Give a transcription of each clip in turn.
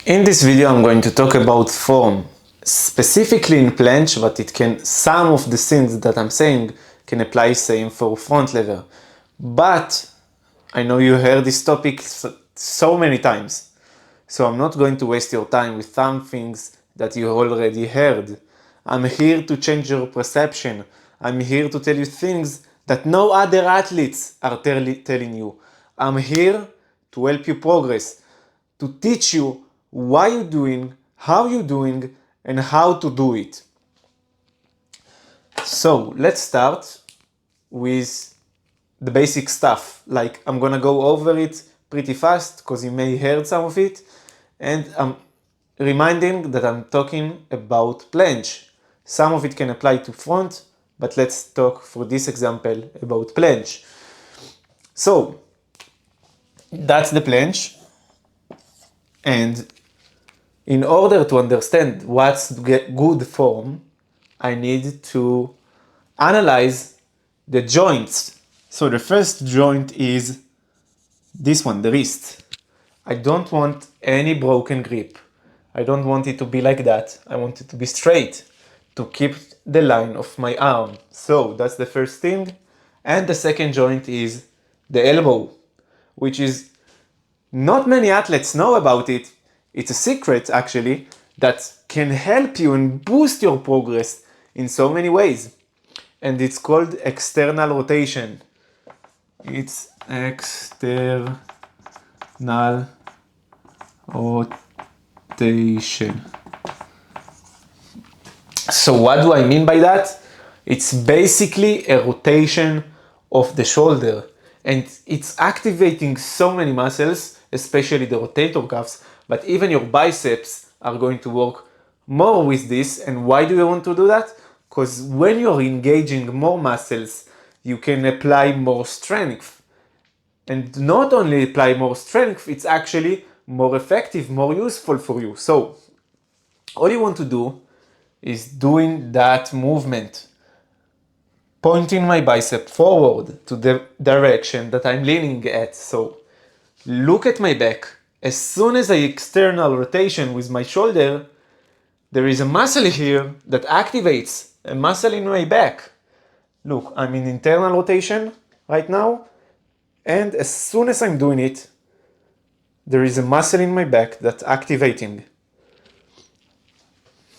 In this video I'm going to talk about form, specifically in Planche, but some of the things that I'm saying can apply same for front lever. But I know you heard this topic so many times, so I'm not going to waste your time with some things that you already heard. I'm here to change your perception. I'm here to tell you things that no other athletes are telling you. I'm here to help you progress, to teach you why you're doing, how you're doing, and how to do it. So let's start with the basic stuff. Like, I'm gonna go over it pretty fast because you may heard some of it, and I'm reminding that I'm talking about planche. Some of it can apply to front, but let's talk for this example about planche. So that's the planche, and in order to understand what's good form, I need to analyze the joints. So the first joint is this one, the wrist. I don't want any broken grip. I don't want it to be like that. I want it to be straight, to keep the line of my arm. So that's the first thing. And the second joint is the elbow, which is not many athletes know about it. It's a secret, actually, that can help you and boost your progress in so many ways. And it's called external rotation. It's external rotation. So what do I mean by that? It's basically a rotation of the shoulder, and it's activating so many muscles, especially the rotator cuffs, but even your biceps are going to work more with this. And why do you want to do that? Because when you're engaging more muscles, you can apply more strength. And not only apply more strength, it's actually more effective, more useful for you. So all you want to do is doing that movement, pointing my bicep forward to the direction that I'm leaning at. So look at my back. As soon as I external rotation with my shoulder, there is a muscle here that activates a muscle in my back. Look, I'm in internal rotation right now, and as soon as I'm doing it, there is a muscle in my back that's activating.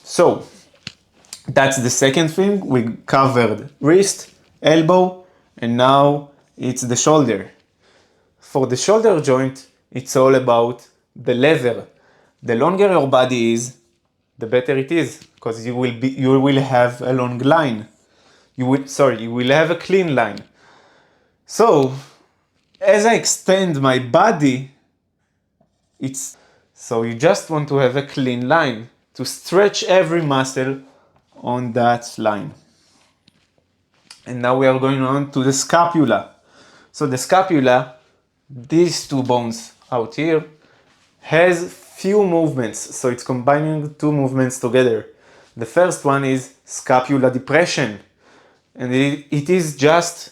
So that's the second thing. We covered wrist, elbow, and now it's the shoulder. For the shoulder joint, it's all about the lever. The longer your body is, the better it is, because you will have a long line. You will have a clean line. So as I extend my body, so you just want to have a clean line to stretch every muscle on that line. And now we are going on to the scapula. So the scapula, these two bones out here, has few movements. So it's combining two movements together. The first one is scapula depression. And it is just,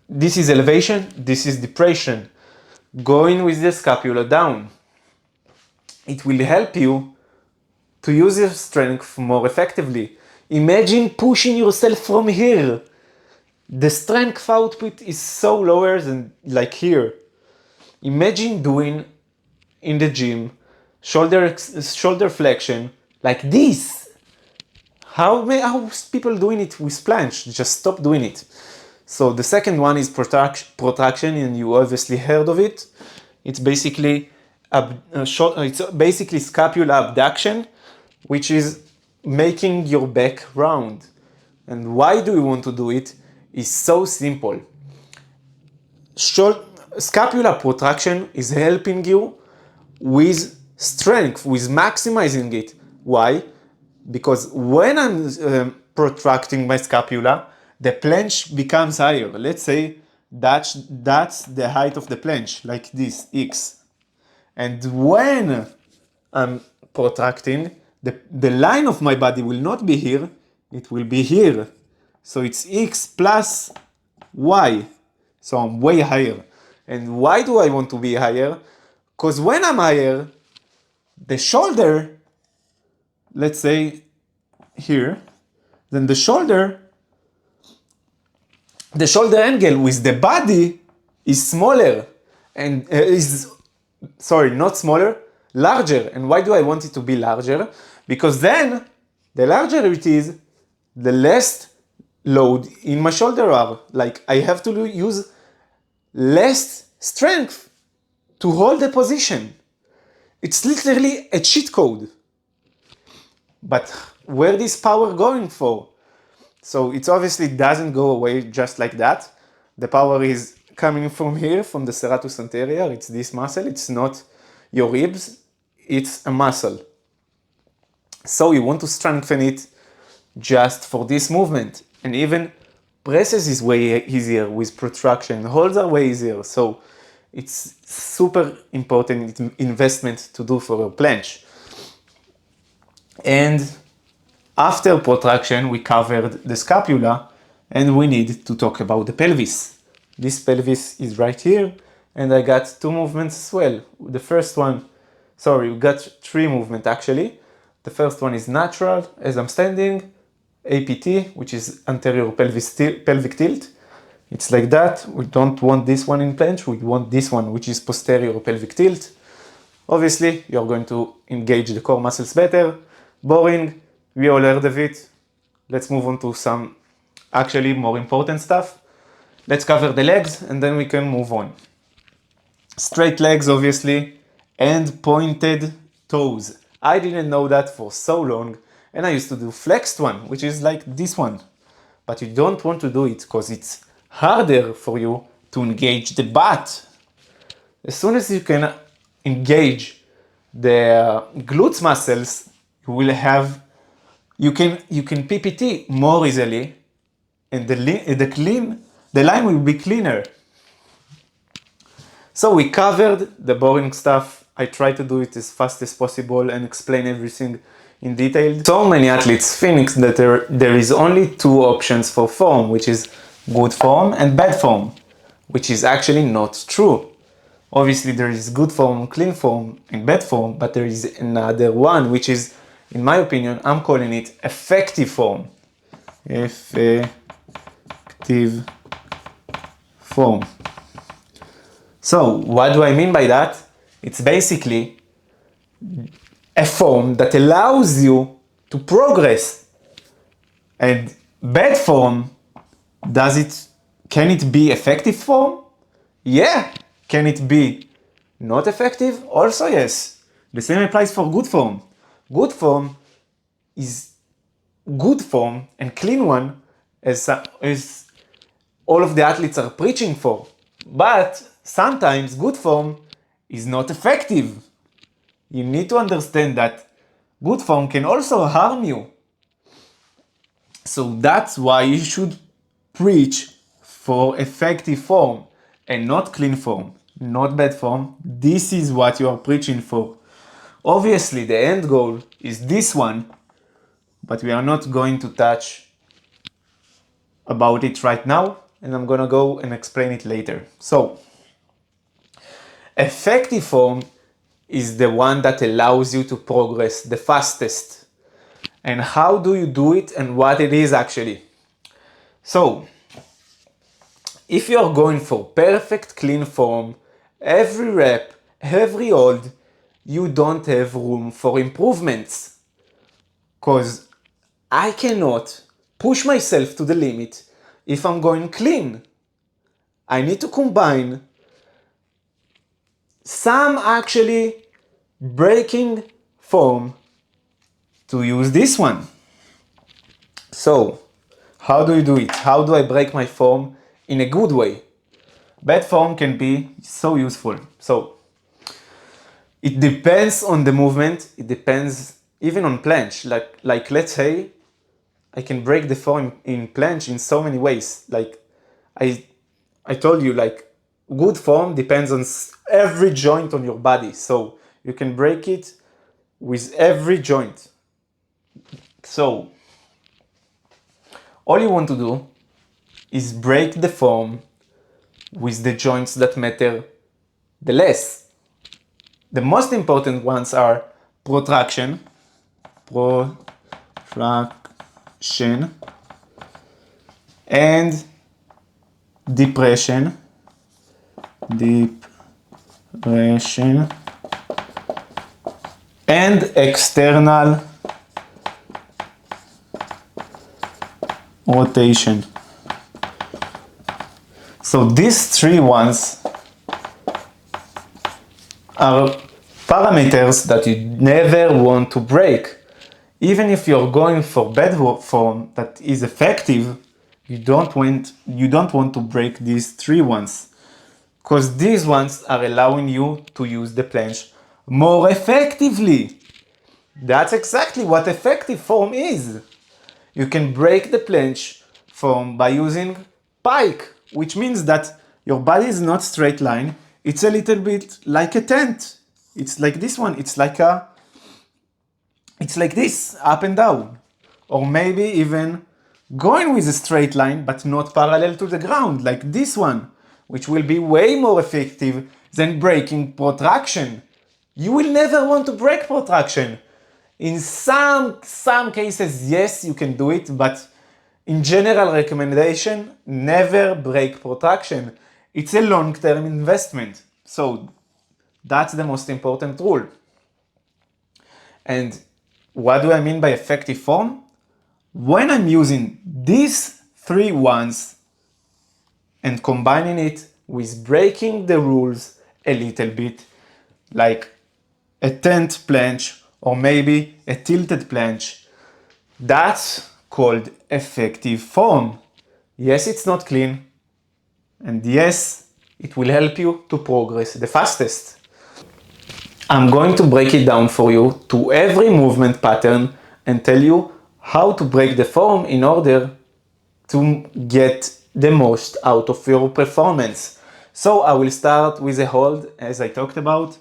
this is elevation, this is depression. Going with the scapula down. It will help you to use your strength more effectively. Imagine pushing yourself from here. The strength output is so lower than like here. Imagine doing in the gym shoulder flexion like this. How people doing it with planche? Just stop doing it. So the second one is protraction, and you obviously heard of it. It's basically scapular abduction, which is making your back round. And why do we want to do it? It's so simple. Scapular protraction is helping you with strength, with maximizing it. Why? Because when I'm protracting my scapula, the planche becomes higher. Let's say that's the height of the planche, like this, X. And when I'm protracting, the line of my body will not be here, it will be here. So it's X plus Y. So I'm way higher. And why do I want to be higher? Because when I'm higher, the shoulder, let's say here, then the shoulder angle with the body is smaller and not smaller, larger. And why do I want it to be larger? Because then the larger it is, the less load in my shoulder are. Like I have to use less strength to hold the position. It's literally a cheat code. But where is power going for? So it obviously doesn't go away just like that. The power is coming from here, from the serratus anterior. It's this muscle. It's not your ribs. It's a muscle. So you want to strengthen it just for this movement. And even presses is way easier with protraction. Holds are way easier. So it's super important investment to do for a planche. And after protraction, we covered the scapula and we need to talk about the pelvis. This pelvis is right here and I got two movements as well. The first one, we got three movements actually. The first one is natural as I'm standing, APT, which is anterior pelvic tilt. It's like that. We don't want this one in planche, we want this one, which is posterior pelvic tilt. Obviously, you're going to engage the core muscles better. Boring, we all heard of it. Let's move on to some actually more important stuff. Let's cover the legs and then we can move on. Straight legs, obviously, and pointed toes. I didn't know that for so long, and I used to do flexed one, which is like this one. But you don't want to do it because it's harder for you to engage the butt. As soon as you can engage the glutes muscles, you can PPT more easily, and the line will be cleaner. So we covered the boring stuff. I try to do it as fast as possible and explain everything in detail. So many athletes think that there is only two options for form, which is good form and bad form, which is actually not true. Obviously there is good form, clean form, and bad form, but there is another one, which is, in my opinion, I'm calling it effective form. Effective form. So what do I mean by that? It's basically a form that allows you to progress. And bad form, can it be effective form? Yeah. Can it be not effective? Also yes. The same applies for good form. Good form is good form and clean one as all of the athletes are preaching for. But sometimes good form is not effective. You need to understand that good form can also harm you. So that's why you should preach for effective form and not clean form, not bad form. This is what you are preaching for. Obviously, the end goal is this one, but we are not going to touch about it right now, and I'm gonna go and explain it later. So, effective form is the one that allows you to progress the fastest. And how do you do it and what it is actually? So, if you are going for perfect clean form, every rep, every hold, you don't have room for improvements. Because I cannot push myself to the limit if I'm going clean. I need to combine some actually breaking form to use this one. So, how do you do it? How do I break my form in a good way? Bad form can be so useful. So, it depends on the movement. It depends even on planche. Like let's say, I can break the form in planche in so many ways. Like I told you, like good form depends on every joint on your body. So you can break it with every joint. So all you want to do is break the form with the joints that matter the less. The most important ones are protraction, and depression, and external rotation. So these three ones are parameters that you never want to break. Even if you're going for bed form that is effective, you don't want to break these three ones, because these ones are allowing you to use the planche more effectively. That's exactly what effective form is. You can break the planche form by using pike, which means that your body is not straight line. It's a little bit like a tent. It's like this one. It's like this, up and down. Or maybe even going with a straight line, but not parallel to the ground, like this one, which will be way more effective than breaking protraction. You will never want to break protraction. In some cases, yes, you can do it, but in general recommendation, never break protraction. It's a long-term investment. So that's the most important rule. And what do I mean by effective form? When I'm using these three ones and combining it with breaking the rules a little bit, like a tent planche or maybe a tilted planche, that's called effective form. Yes, it's not clean, and yes, it will help you to progress the fastest. I'm going to break it down for you to every movement pattern and tell you how to break the form in order to get the most out of your performance. So I will start with a hold, as I talked about.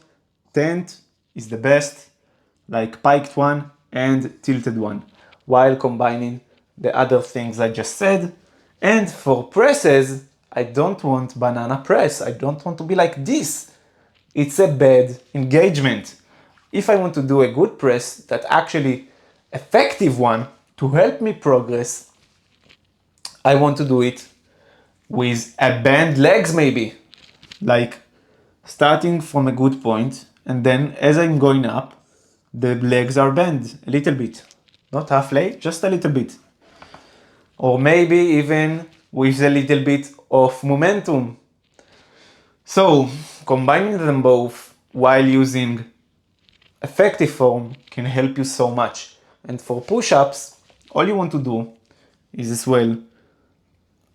Tent is the best, like piked one and tilted one, while combining the other things I just said. And for presses, I don't want banana press. I don't want to be like this. It's a bad engagement. If I want to do a good press, that actually effective one to help me progress, I want to do it with a bent legs maybe, like starting from a good point, and then as I'm going up, the legs are bent a little bit, not halfway, just a little bit. Or maybe even with a little bit of momentum. So combining them both while using effective form can help you so much. And for push-ups, all you want to do is as well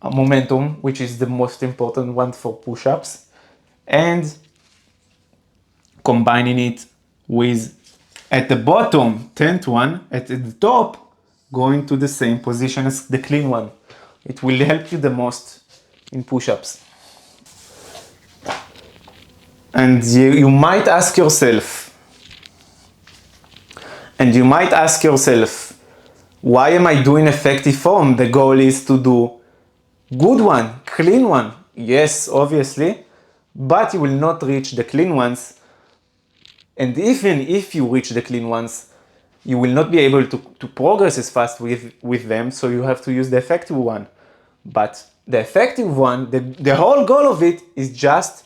a momentum, which is the most important one for push-ups, and combining it with, at the bottom, tent one, at the top, going to the same position as the clean one. It will help you the most in push-ups. And you might ask yourself, why am I doing effective form? The goal is to do good one, clean one. Yes, obviously, but you will not reach the clean ones. And even if you reach the clean ones, you will not be able to progress as fast with them, so you have to use the effective one. But the effective one, the whole goal of it is just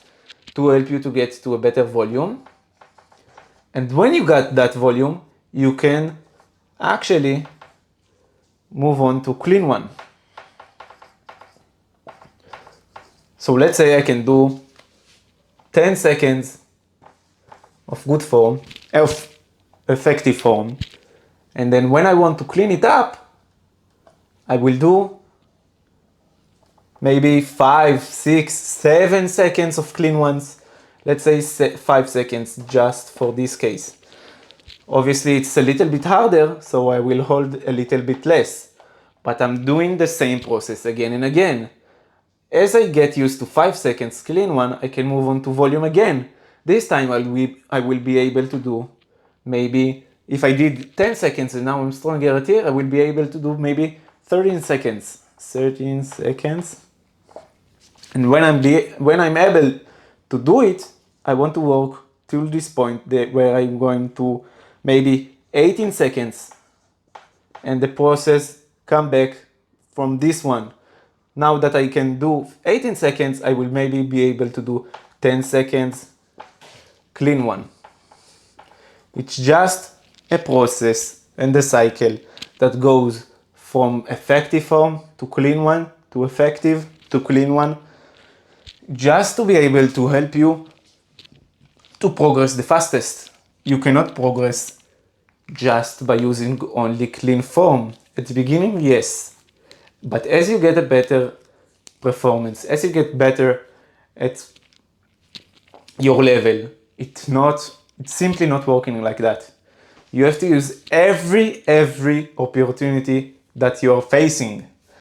to help you to get to a better volume. And when you got that volume, you can actually move on to clean one. So let's say I can do 10 seconds of good form, of effective form, and then when I want to clean it up, I will do maybe 5, 6, 7 seconds of clean ones. Let's say 5 seconds just for this case. Obviously it's a little bit harder, so I will hold a little bit less, but I'm doing the same process again and again. As I get used to 5 seconds clean one, I can move on to volume again. This time I will be able to do maybe, if I did 10 seconds and now I'm stronger at here, I will be able to do maybe 13 seconds. 13 seconds. And when I'm able to do it, I want to work till this point where I'm going to maybe 18 seconds, and the process come back from this one. Now that I can do 18 seconds, I will maybe be able to do 10 seconds clean one. It's just a process and a cycle that goes from effective form to clean one, to effective to clean one, just to be able to help you to progress the fastest. You cannot progress just by using only clean form. At the beginning, yes. But as you get a better performance, as you get better at your level, it's simply not working like that. You have to use every opportunity that you're facing.